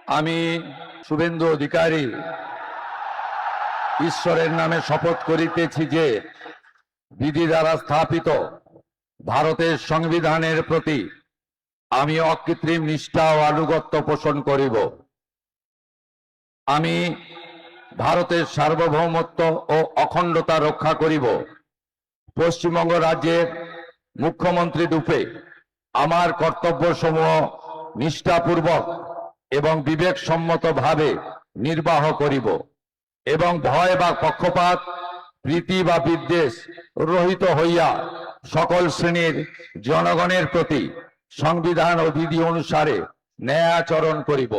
আমি শুভেন্দু অধিকারী ঈশ্বরের নামে শপথ করিতেছি যে বিধি দ্বারা স্থাপিত ভারতের সংবিধানের প্রতি আমি অকৃত্রিম নিষ্ঠা ও আনুগত্য পোষণ করিব। আমি ভারতের সার্বভৌমত্ব ও অখণ্ডতা রক্ষা করিব। পশ্চিমবঙ্গ রাজ্যের মুখ্যমন্ত্রী রূপে আমার কর্তব্যসমূহ নিষ্ঠাপূর্বক এবং বিবেকসম্মতভাবে নির্বাহ করিব এবং ভয় বা পক্ষপাত, প্রীতি বা বিদ্বেষ রহিত হইয়া সকল শ্রেণীর জনগণের প্রতি সংবিধান ও বিধি অনুসারে ন্যায় আচরণ করিব।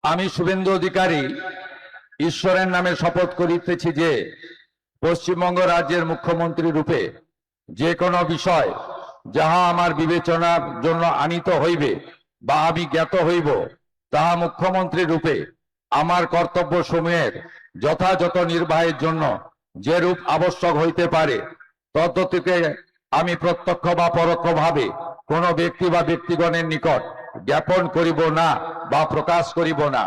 আমি শুভেন্দু অধিকারী ঈশ্বরের নামে শপথ করিতেছি যে পশ্চিমবঙ্গ রাজ্যের মুখ্যমন্ত্রী রূপে যে কোনো বিষয় যাহা আমার বিবেচনার জন্য আনিত হইবে বা আমি জ্ঞাত হইব, তাহা মুখ্যমন্ত্রী রূপে আমার কর্তব্য সমূহের যথাযথ নির্বাহের জন্য যে রূপ আবশ্যক হইতে পারে তদ্গতিকে আমি প্রত্যক্ষ বা পরোক্ষভাবে কোনো ব্যক্তি বা ব্যক্তিগণের নিকট জ্ঞাপন করিব না বা প্রকাশ করিব না।